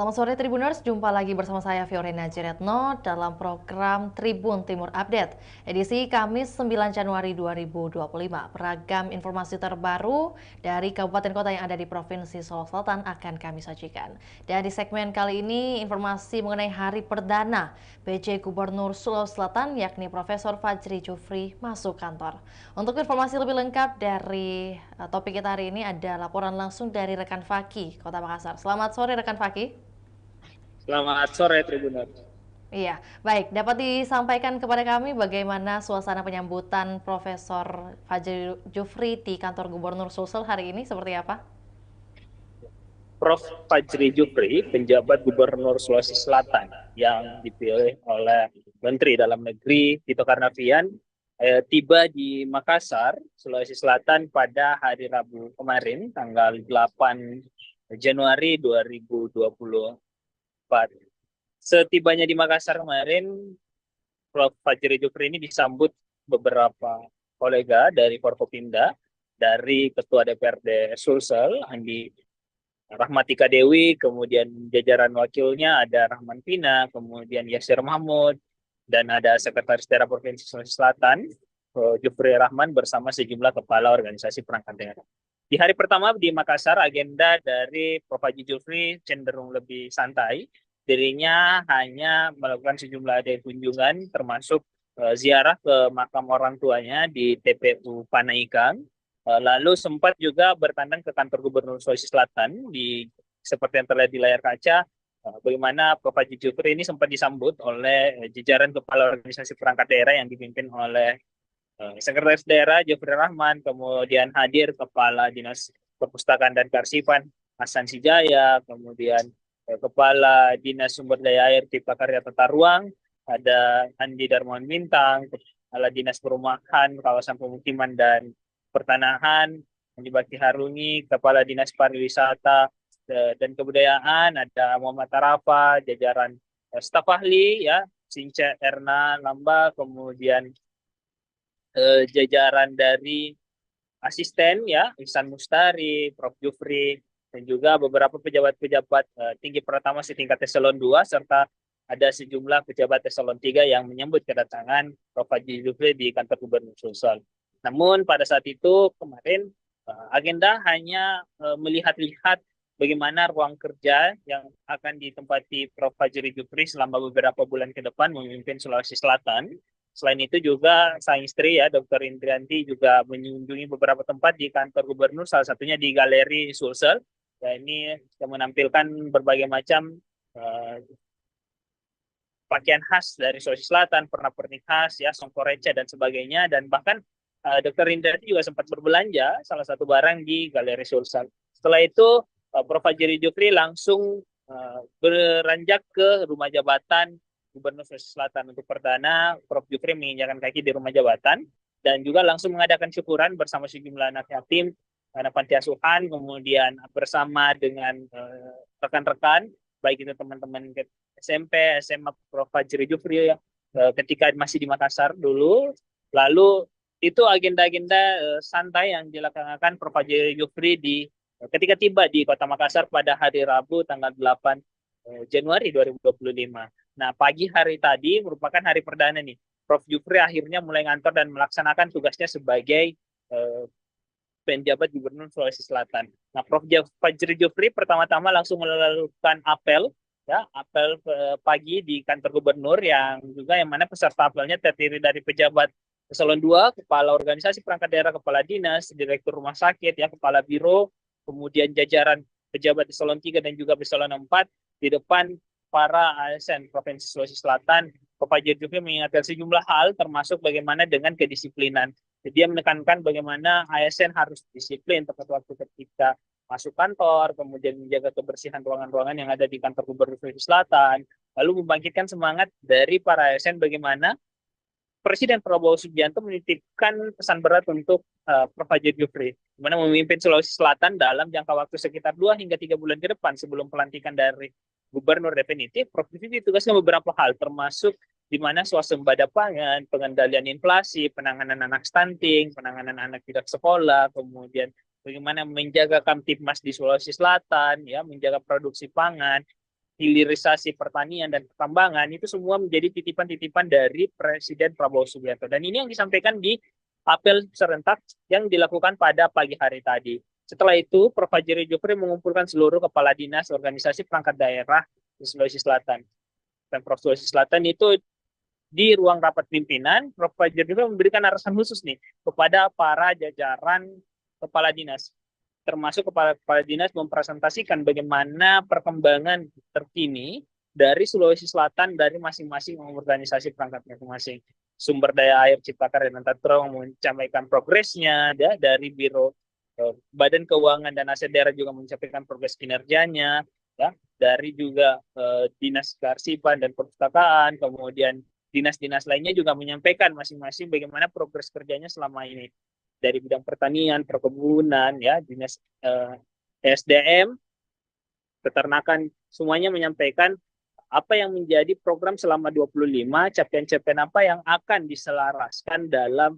Selamat sore Tribuners, jumpa lagi bersama saya Fiorina Jiretno dalam program Tribun Timur Update, edisi Kamis 9 Januari 2025. Beragam informasi terbaru dari kabupaten kota yang ada di Provinsi Sulawesi Selatan akan kami sajikan. Dan di segmen kali ini, informasi mengenai hari perdana PJ Gubernur Sulawesi Selatan, yakni Profesor Fajri Jufri, masuk kantor. Untuk informasi lebih lengkap dari topik kita hari ini, ada laporan langsung dari rekan Faki, Kota Makassar. Selamat sore rekan Faki. Selamat sore Tribuners. Iya, baik. Dapat disampaikan kepada kami bagaimana suasana penyambutan Profesor Fajri Jufri di kantor Gubernur Sulsel hari ini seperti apa? Prof. Fajri Jufri, penjabat Gubernur Sulawesi Selatan yang dipilih oleh Menteri Dalam Negeri Tito Karnavian, tiba di Makassar, Sulawesi Selatan pada hari Rabu kemarin, tanggal 8 Januari 2024. Setibanya di Makassar kemarin, Prof. Fajri Jufri ini disambut beberapa kolega dari Forkopimda, dari Ketua DPRD Sulsel, Andi Rahmatika Dewi, kemudian jajaran wakilnya ada Rahman Pina, kemudian Yasir Mahmud, dan ada Sekretaris Daerah Provinsi Sulawesi Selatan, Jufri Rahman bersama sejumlah kepala organisasi perangkat daerah. Di hari pertama di Makassar, agenda dari Prof. Haji Jufri cenderung lebih santai. Dirinya hanya melakukan sejumlah kunjungan, termasuk ziarah ke makam orang tuanya di TPU Panaikang. Lalu sempat juga bertandang ke kantor Gubernur Sulawesi Selatan seperti yang terlihat di layar kaca, bagaimana Prof. Haji Jufri ini sempat disambut oleh jajaran kepala organisasi perangkat daerah yang dipimpin oleh Sekretaris Daerah Jufri Rahman, kemudian hadir Kepala Dinas Perpustakaan dan Kearsipan Hasan Sijaya, kemudian Kepala Dinas Sumber Daya Air Cipta Karya Tata Ruang, ada Andi Darmawan Bintang, Kepala Dinas Perumahan, Kawasan Pemukiman dan Pertanahan, Andi Bakti Harungi, Kepala Dinas Pariwisata dan Kebudayaan, ada Muhammad Tarafa, jajaran staf ahli, ya, Sinca Erna Lamba, kemudian jajaran dari asisten, ya, Ihsan Mustari, Prof. Jufri, dan juga beberapa pejabat-pejabat tinggi pertama setingkat eselon 2, serta ada sejumlah pejabat eselon 3 yang menyambut kedatangan Prof. Haji Jufri di kantor Gubernur Sulsel. Namun pada saat itu kemarin agenda hanya melihat-lihat bagaimana ruang kerja yang akan ditempati Prof. Fajri Jufri selama beberapa bulan ke depan memimpin Sulawesi Selatan. Selain itu juga sang istri, ya, Dr. Indrianti, juga mengunjungi beberapa tempat di kantor gubernur, salah satunya di Galeri Sulsel. Ya, ini yang menampilkan berbagai macam pakaian khas dari Sulawesi Selatan, pernak-pernik khas, ya, songkoreca dan sebagainya, dan bahkan Dr. Indrianti juga sempat berbelanja salah satu barang di Galeri Sulsel. Setelah itu Prof. Fajri Jufri langsung beranjak ke rumah jabatan Gubernur Sulawesi Selatan. Untuk perdana, Prof. Jufri menginjakan kaki di rumah jabatan dan juga langsung mengadakan syukuran bersama sejumlah anak yatim, anak panti asuhan, kemudian bersama dengan rekan-rekan, baik itu teman-teman SMP, SMA Prof. Fajri Jufri, ya, ketika masih di Makassar dulu. Lalu itu agenda-agenda santai yang dilaksanakan Prof. Fajri Jufri ketika tiba di Kota Makassar pada hari Rabu tanggal 8 Januari 2025. Nah, pagi hari tadi merupakan hari perdana nih. Prof. Jufri akhirnya mulai ngantor dan melaksanakan tugasnya sebagai penjabat Gubernur Sulawesi Selatan. Nah, Prof. Fajri Jufri pertama-tama langsung melakukan apel, ya, apel pagi di kantor gubernur, yang mana peserta apelnya terdiri dari pejabat eselon 2, kepala organisasi perangkat daerah, kepala dinas, direktur rumah sakit, ya, kepala biro, kemudian jajaran pejabat eselon 3 dan juga eselon 4 di depan para ASN Provinsi Sulawesi Selatan. Prof. Fajri Jufri mengingatkan sejumlah hal, termasuk bagaimana dengan kedisiplinan. Jadi dia menekankan bagaimana ASN harus disiplin tepat waktu ketika masuk kantor, kemudian menjaga kebersihan ruangan-ruangan yang ada di kantor Gubernur Sulawesi Selatan, lalu membangkitkan semangat dari para ASN bagaimana Presiden Prabowo Subianto menitipkan pesan berat untuk Prof. Fajri Jufri, di mana memimpin Sulawesi Selatan dalam jangka waktu sekitar 2 hingga 3 bulan ke depan sebelum pelantikan dari gubernur definitif. Prof. Jufri ditugaskan beberapa hal, termasuk di mana swasembada pangan, pengendalian inflasi, penanganan anak stunting, penanganan anak tidak sekolah, kemudian bagaimana menjaga Kamtibmas di Sulawesi Selatan, ya, menjaga produksi pangan, hilirisasi pertanian dan pertambangan itu semua menjadi titipan-titipan dari Presiden Prabowo Subianto. Dan ini yang disampaikan di apel serentak yang dilakukan pada pagi hari tadi. Setelah itu, Prof. Fajri Jufri mengumpulkan seluruh kepala dinas organisasi perangkat daerah di Sulawesi Selatan. Pemprov Sulawesi Selatan itu di ruang rapat pimpinan, Prof. Fajri Jufri memberikan arahan khusus nih kepada para jajaran kepala dinas, termasuk kepala dinas mempresentasikan bagaimana perkembangan terkini dari Sulawesi Selatan dari masing-masing organisasi perangkat masing-masing. Sumber daya air Cipta Karya dan Tata Ruang menyampaikan progresnya ya, dari Biro Badan Keuangan dan Aset Daerah juga menyampaikan progres kinerjanya ya, dari juga Dinas Kearsipan dan Perpustakaan, kemudian dinas-dinas lainnya juga menyampaikan masing-masing bagaimana progres kerjanya selama ini dari bidang pertanian, perkebunan, ya, dinas SDM, peternakan, semuanya menyampaikan apa yang menjadi program selama 25, capaian-capaian apa yang akan diselaraskan dalam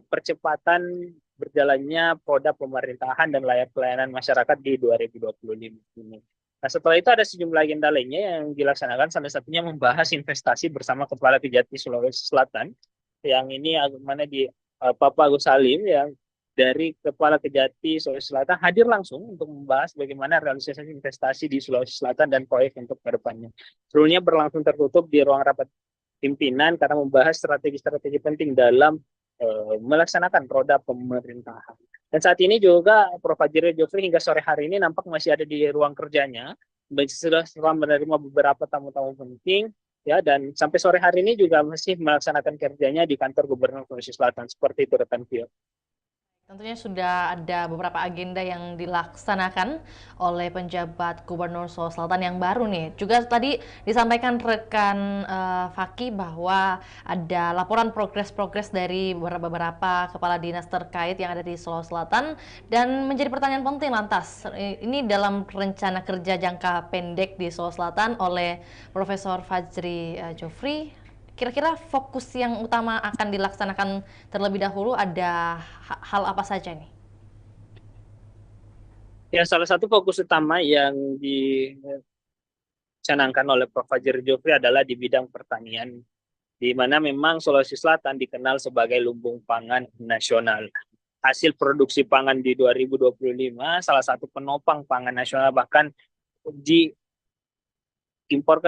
percepatan berjalannya produk pemerintahan dan layak pelayanan masyarakat di 2025 ini. Nah, setelah itu ada sejumlah agenda lainnya yang dilaksanakan, salah satunya membahas investasi bersama Kepala Kejati Sulawesi Selatan, yang ini mana di Bapak Agus Salim yang dari Kepala Kejati Sulawesi Selatan hadir langsung untuk membahas bagaimana realisasi investasi di Sulawesi Selatan dan proyek untuk ke depannya. Seluruhnya berlangsung tertutup di ruang rapat pimpinan karena membahas strategi-strategi penting dalam melaksanakan roda pemerintahan. Dan saat ini juga Prof. Fajri Jufri hingga sore hari ini nampak masih ada di ruang kerjanya, setelah menerima beberapa tamu-tamu penting, ya, dan sampai sore hari ini juga masih melaksanakan kerjanya di kantor Gubernur Sulawesi Selatan. Seperti itu rekan Vio. Tentunya sudah ada beberapa agenda yang dilaksanakan oleh penjabat Gubernur Sulawesi Selatan yang baru nih. Juga tadi disampaikan rekan Faki bahwa ada laporan progres-progres dari beberapa kepala dinas terkait yang ada di Sulawesi Selatan, dan menjadi pertanyaan penting lantas ini dalam rencana kerja jangka pendek di Sulawesi Selatan oleh Profesor Fajri Jufri. Kira-kira fokus yang utama akan dilaksanakan terlebih dahulu ada hal apa saja nih? Ya, salah satu fokus utama yang dicanangkan oleh Prof. Fajri Jufri adalah di bidang pertanian, di mana memang Sulawesi Selatan dikenal sebagai lumbung pangan nasional. Hasil produksi pangan di 2025 salah satu penopang pangan nasional, bahkan diimpor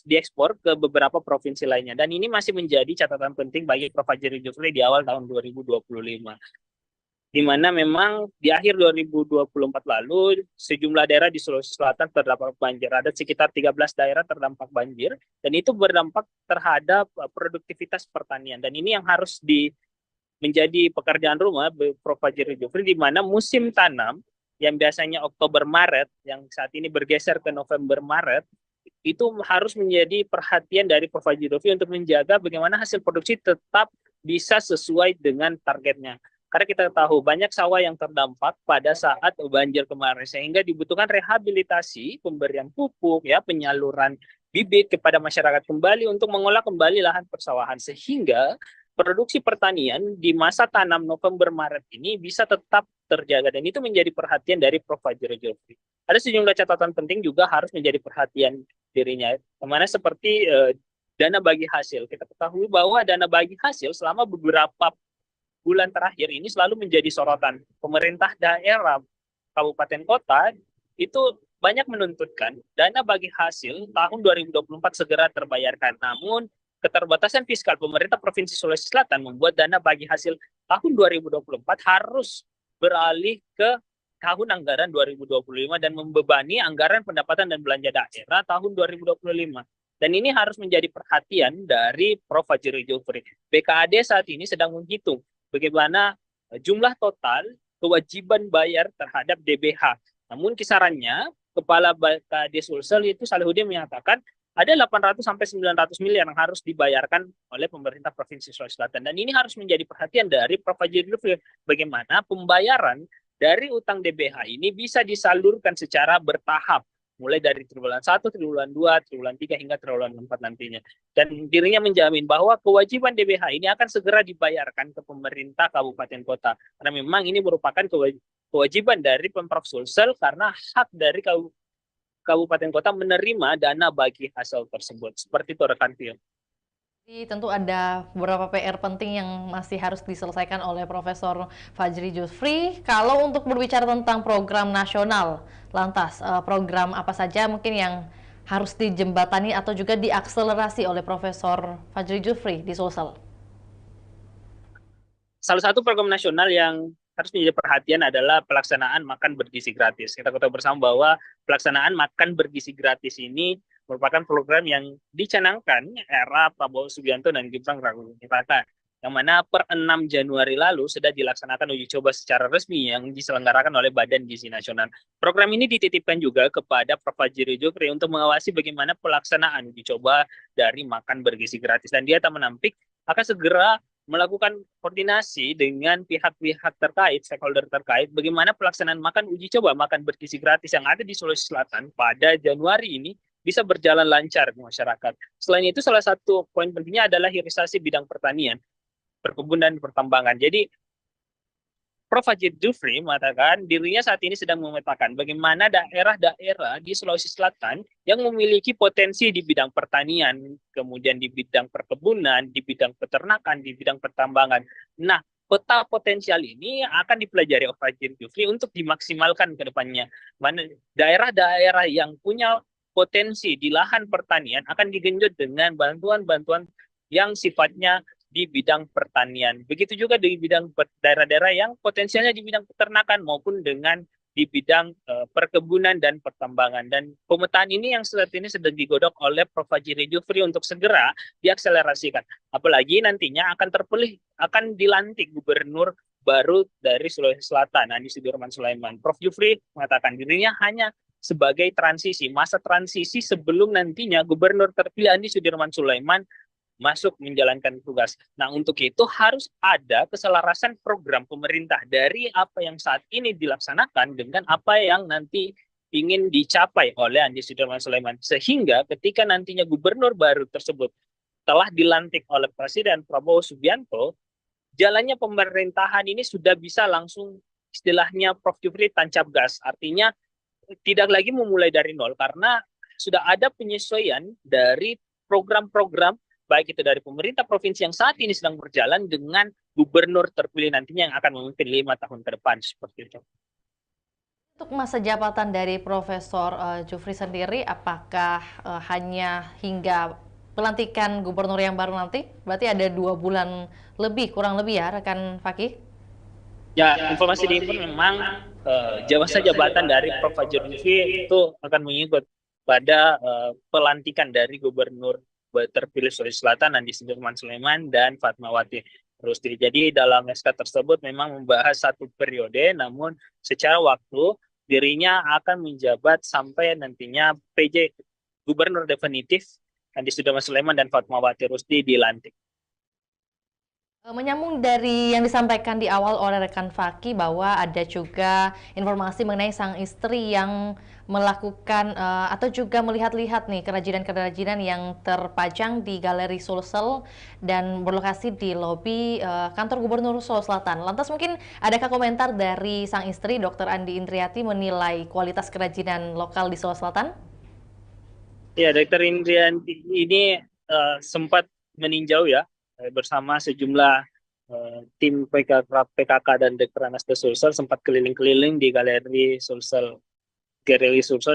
diekspor ke beberapa provinsi lainnya. Dan ini masih menjadi catatan penting bagi Prof. Fajri Jufri di awal tahun 2025. Di mana memang di akhir 2024 lalu sejumlah daerah di Sulawesi Selatan terdampak banjir. Ada sekitar 13 daerah terdampak banjir, dan itu berdampak terhadap produktivitas pertanian. Dan ini yang harus menjadi pekerjaan rumah Prof. Fajri Jufri, di mana musim tanam yang biasanya Oktober-Maret, yang saat ini bergeser ke November-Maret, itu harus menjadi perhatian dari Prof. Fajri Jufri untuk menjaga bagaimana hasil produksi tetap bisa sesuai dengan targetnya. Karena kita tahu banyak sawah yang terdampak pada saat banjir kemarin, sehingga dibutuhkan rehabilitasi, pemberian pupuk, ya, penyaluran bibit kepada masyarakat kembali untuk mengolah kembali lahan persawahan, sehingga produksi pertanian di masa tanam November-Maret ini bisa tetap terjaga, dan itu menjadi perhatian dari Prof. Fajri Jufri. Ada sejumlah catatan penting juga harus menjadi perhatian dirinya, kemana seperti dana bagi hasil. Kita ketahui bahwa dana bagi hasil selama beberapa bulan terakhir ini selalu menjadi sorotan. Pemerintah daerah, kabupaten kota itu banyak menuntutkan dana bagi hasil tahun 2024 segera terbayarkan. Namun keterbatasan fiskal pemerintah Provinsi Sulawesi Selatan membuat dana bagi hasil tahun 2024 harus beralih ke tahun anggaran 2025 dan membebani anggaran pendapatan dan belanja daerah tahun 2025. Dan ini harus menjadi perhatian dari Prof. Fajri Jufri. BKAD saat ini sedang menghitung bagaimana jumlah total kewajiban bayar terhadap DBH. Namun kisarannya Kepala BKAD Sulsel itu Salihuddin menyatakan ada 800 sampai 900 miliar yang harus dibayarkan oleh pemerintah Provinsi Sulawesi Selatan. Dan ini harus menjadi perhatian dari Prof. Fajri Jufri, bagaimana pembayaran dari utang DBH ini bisa disalurkan secara bertahap, mulai dari triwulan 1, triwulan 2, triwulan 3, hingga triwulan 4 nantinya. Dan dirinya menjamin bahwa kewajiban DBH ini akan segera dibayarkan ke pemerintah kabupaten kota. Karena memang ini merupakan kewajiban dari Pemprov Sulsel, karena hak dari kabupaten kota menerima dana bagi hasil tersebut. Seperti itu rekan Tio. Jadi tentu ada beberapa PR penting yang masih harus diselesaikan oleh Profesor Fajri Jusfri. Kalau untuk berbicara tentang program nasional, lantas program apa saja mungkin yang harus dijembatani atau juga diakselerasi oleh Profesor Fajri Jusfri di Sulsel? Salah satu program nasional yang harus menjadi perhatian adalah pelaksanaan makan bergizi gratis. Kita ketahui bersama bahwa pelaksanaan makan bergizi gratis ini merupakan program yang dicanangkan era Prabowo Subianto dan Gibran Rakabuming-Raka, yang mana per 6 Januari lalu sudah dilaksanakan uji coba secara resmi yang diselenggarakan oleh Badan Gizi Nasional. Program ini dititipkan juga kepada Prof. Fajri Jusfri untuk mengawasi bagaimana pelaksanaan uji coba dari makan bergizi gratis, dan dia tak menampik akan segera melakukan koordinasi dengan pihak-pihak terkait, stakeholder terkait, bagaimana pelaksanaan makan uji coba makan bergizi gratis yang ada di Sulawesi Selatan pada Januari ini bisa berjalan lancar di masyarakat. Selain itu, salah satu poin pentingnya adalah hilirisasi bidang pertanian, perkebunan, dan pertambangan. Jadi, Prof. Fajri Jusfri mengatakan dirinya saat ini sedang memetakan bagaimana daerah-daerah di Sulawesi Selatan yang memiliki potensi di bidang pertanian, kemudian di bidang perkebunan, di bidang peternakan, di bidang pertambangan. Nah, peta potensial ini akan dipelajari oleh Fajri Jusfri untuk dimaksimalkan ke depannya. Mana daerah-daerah yang punya potensi di lahan pertanian akan digenjot dengan bantuan-bantuan yang sifatnya di bidang pertanian. Begitu juga di bidang daerah-daerah yang potensialnya di bidang peternakan maupun dengan di bidang perkebunan dan pertambangan. Dan pemetaan ini yang saat ini sedang digodok oleh Prof. Fajri Jusfri untuk segera diakselerasikan. Apalagi nantinya akan dilantik gubernur baru dari Sulawesi Selatan, Andi Sudirman Sulaiman. Prof. Jusfri mengatakan dirinya hanya sebagai transisi, masa transisi sebelum nantinya gubernur terpilih Andi Sudirman Sulaiman masuk menjalankan tugas. Nah, untuk itu harus ada keselarasan program pemerintah dari apa yang saat ini dilaksanakan dengan apa yang nanti ingin dicapai oleh Andi Sudirman Sulaiman. Sehingga ketika nantinya gubernur baru tersebut telah dilantik oleh Presiden Prabowo Subianto, jalannya pemerintahan ini sudah bisa langsung istilahnya Prof. Jusfri tancap gas. Artinya tidak lagi memulai dari nol karena sudah ada penyesuaian dari program-program baik itu dari pemerintah provinsi yang saat ini sedang berjalan dengan gubernur terpilih nantinya yang akan memimpin 5 tahun ke depan seperti itu. Untuk masa jabatan dari Profesor Jusfri sendiri, apakah hanya hingga pelantikan gubernur yang baru nanti? Berarti ada 2 bulan lebih, kurang lebih ya, rekan Fakih? Ya, informasi diimpun memang masa jabatan dari Prof. Fajri Jusfri itu akan mengikut pada pelantikan dari gubernur terpilih Sulawesi Selatan Andi Sudirman Sulaiman dan Fatmawati Rusdi. Jadi dalam SK tersebut memang membahas satu periode, namun secara waktu dirinya akan menjabat sampai nantinya PJ Gubernur definitif Andi Sudirman Sulaiman dan Fatmawati Rusdi dilantik. Menyambung dari yang disampaikan di awal oleh rekan Faki bahwa ada juga informasi mengenai sang istri yang melakukan atau juga melihat-lihat nih kerajinan-kerajinan yang terpajang di Galeri Sulsel dan berlokasi di lobi kantor Gubernur Sulawesi Selatan. Lantas mungkin adakah komentar dari sang istri Dr. Andi Indriati menilai kualitas kerajinan lokal di Sulawesi Selatan? Ya, Dr. Indriati ini sempat meninjau ya bersama sejumlah tim PKK dan Dekranasda Sulsel sempat keliling-keliling di Galeri Sulsel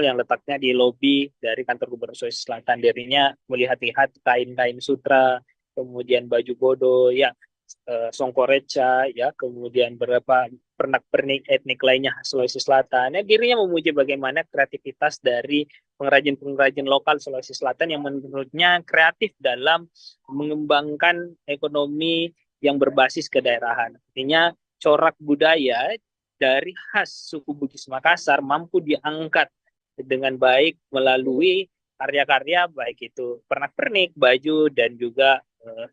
yang letaknya di lobi dari kantor Gubernur Sulawesi Selatan. Dirinya melihat-lihat kain-kain sutra, kemudian baju bodo, ya songkoreca, ya kemudian beberapa pernak-pernik etnik lainnya Sulawesi Selatan. Ya, dirinya memuji bagaimana kreativitas dari pengrajin-pengrajin lokal Sulawesi Selatan yang menurutnya kreatif dalam mengembangkan ekonomi yang berbasis kedaerahan. Artinya corak budaya dari khas suku Bugis Makassar mampu diangkat dengan baik melalui karya-karya baik itu pernak-pernik, baju, dan juga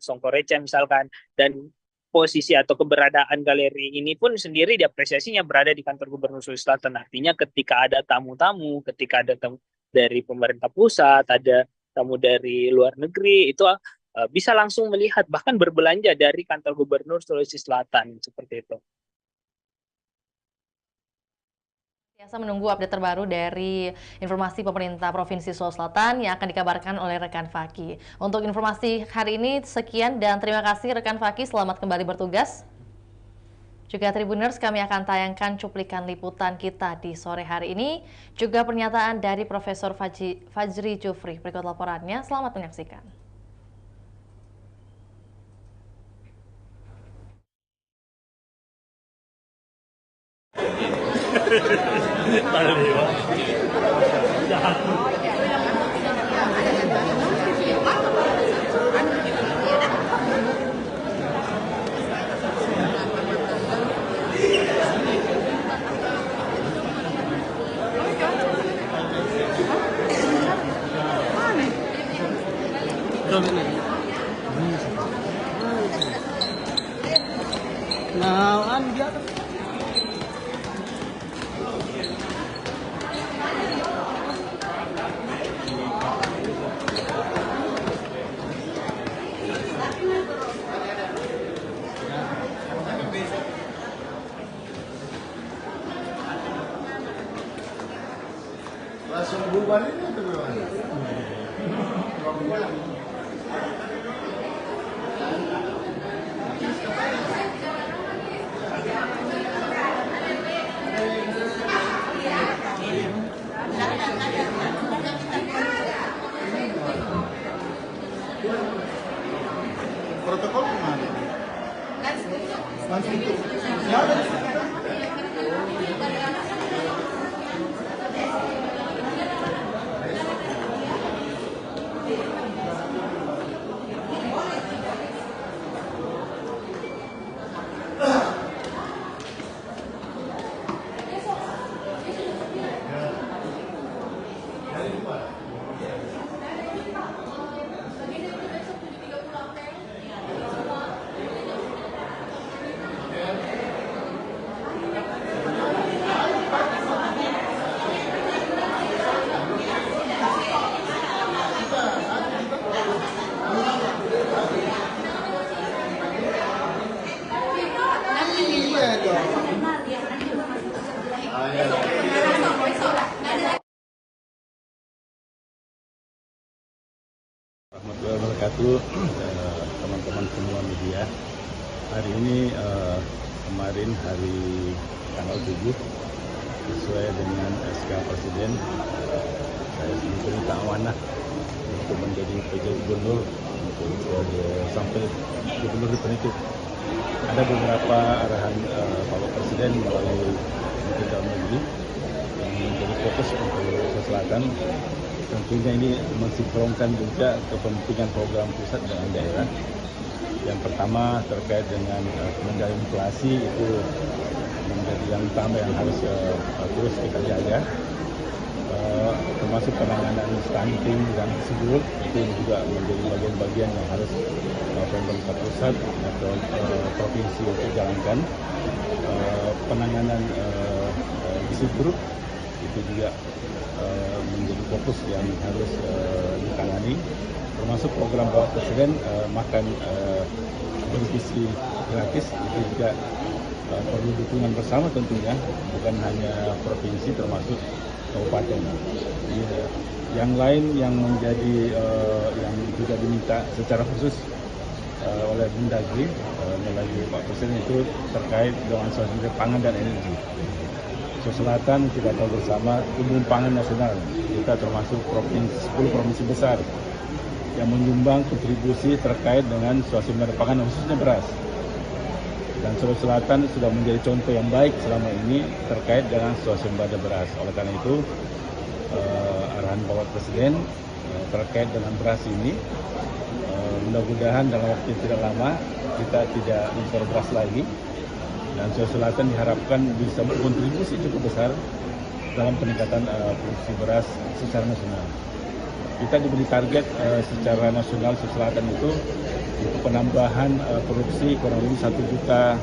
songkoreca misalkan. Dan posisi atau keberadaan galeri ini pun sendiri diapresiasinya berada di kantor Gubernur Sulawesi Selatan. Artinya ketika ada tamu-tamu, ketika ada tamu dari pemerintah pusat, ada tamu dari luar negeri, itu bisa langsung melihat, bahkan berbelanja dari kantor Gubernur Sulawesi Selatan, seperti itu. Biasa menunggu update terbaru dari informasi pemerintah Provinsi Sulawesi Selatan yang akan dikabarkan oleh rekan Faki. Untuk informasi hari ini sekian dan terima kasih rekan Faki, selamat kembali bertugas. Juga Tribuners, kami akan tayangkan cuplikan liputan kita di sore hari ini, juga pernyataan dari Profesor Fajri Jufri. Berikut laporannya, selamat menyaksikan. Nah, dia langsung bubar ini atau bagaimana? Protokol kemana? Langsung itu. Ya, ada di situ. Warahmatullahi wabarakatuh, teman-teman semua media. Hari ini kemarin hari tanggal 7 sesuai dengan SK Presiden, saya diminta amanah untuk menjadi PJ Gubernur untuk sampai Gubernur definitif. Ada beberapa arahan Bapak Presiden melalui Menteri Dalam Negeri yang menjadi fokus untuk Sulawesi Selatan. Tentunya ini mensinkronkan juga kepentingan program pusat dengan daerah. Yang pertama terkait dengan pengendalian inflasi, itu menjadi yang utama yang harus terus kita jaga. Termasuk penanganan stunting dan tersebut, itu juga menjadi bagian-bagian yang harus pemerintah pusat atau provinsi untuk jalankan. Penanganan gizi buruk itu juga menjadi fokus yang harus ditangani, termasuk program Bapak Presiden makan bergizi gratis, itu juga perlu dukungan bersama tentunya, bukan hanya provinsi termasuk kabupaten. Yang lain yang menjadi yang juga diminta secara khusus oleh Mendagri melalui Pak Presiden itu terkait dengan sumber pangan dan energi. Sulawesi Selatan kita tahu bersama umum pangan nasional, kita termasuk 10 provinsi besar yang menyumbang kontribusi terkait dengan suasembada pangan khususnya beras. Dan Sulawesi Selatan sudah menjadi contoh yang baik selama ini terkait dengan suasembada beras. Oleh karena itu arahan Bapak Presiden terkait dengan beras ini, mudah-mudahan dalam waktu yang tidak lama kita tidak impor beras lagi. Dan Sulawesi Selatan diharapkan bisa berkontribusi cukup besar dalam peningkatan produksi beras secara nasional. Kita diberi target secara nasional Sulawesi Selatan itu untuk penambahan produksi kurang lebih 1 juta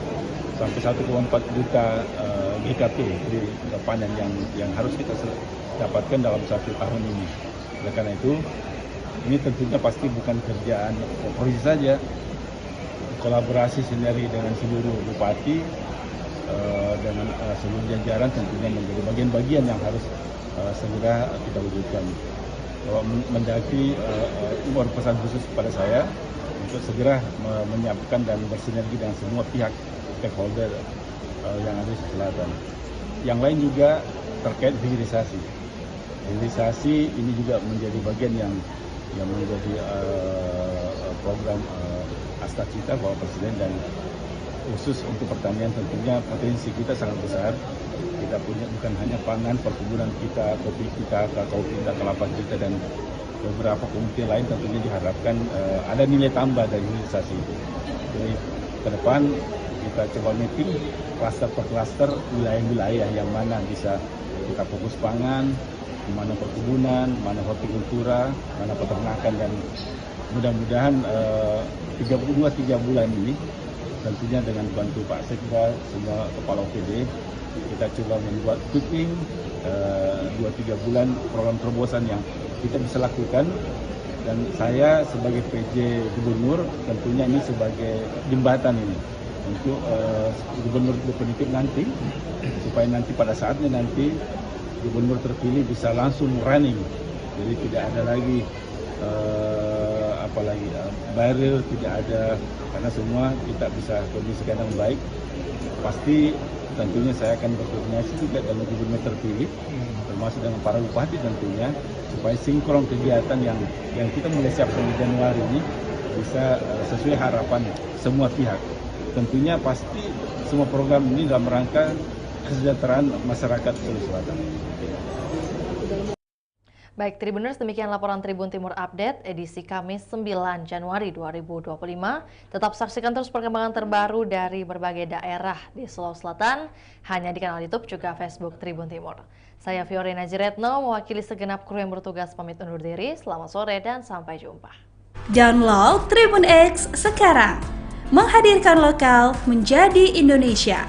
sampai 1,4 juta GKP di panen yang harus kita dapatkan dalam 1 tahun ini. Oleh karena itu, ini tentunya pasti bukan kerjaan provinsi saja, kolaborasi sinergi dengan seluruh bupati, dengan seluruh jajaran tentunya menjadi bagian-bagian yang harus segera kita wujudkan. Bahwa mendaki pesan khusus kepada saya untuk segera menyiapkan dan bersinergi dengan semua pihak stakeholder yang ada di Selatan. Yang lain juga terkait hilirisasi. Hilirisasi ini juga menjadi bagian yang menjadi program Astacita Bapak Presiden, dan khusus untuk pertanian tentunya potensi kita sangat besar. Kita punya bukan hanya pangan, perkebunan kita, kopi kita, kakao kita, kelapa kita, dan beberapa komoditi lain tentunya diharapkan ada nilai tambah dari hilirisasi itu. Jadi ke depan kita coba mapping klaster per klaster wilayah-wilayah yang mana bisa kita fokus pangan, mana perkebunan, mana hortikultura, mana peternakan, dan mudah-mudahan 3 bulan ini tentunya dengan bantu Pak Sekda, semua kepala OPD, kita coba membuat tweaking 2-3 bulan program terobosan yang kita bisa lakukan, dan saya sebagai PJ Gubernur tentunya ini sebagai jembatan ini untuk Gubernur definitif nanti, supaya nanti pada saatnya nanti Gubernur terpilih bisa langsung running, jadi tidak ada lagi barrier, tidak ada, karena semua kita bisa kondisikan dengan baik. Pasti tentunya saya akan berkoordinasi juga dengan Gubernur terpilih, termasuk dengan para bupati tentunya, supaya sinkron kegiatan yang kita mulai siapkan di Januari ini bisa sesuai harapan semua pihak. Tentunya pasti semua program ini dalam rangka kesejahteraan masyarakat Sulawesi Selatan. Baik, Tribuners, demikian laporan Tribun Timur Update edisi Kamis 9 Januari 2025. Tetap saksikan terus perkembangan terbaru dari berbagai daerah di Sulawesi Selatan hanya di kanal YouTube juga Facebook Tribun Timur. Saya Fiorina Jiretno mewakili segenap kru yang bertugas pamit undur diri. Selamat sore dan sampai jumpa. Download Tribun X sekarang. Menghadirkan lokal menjadi Indonesia.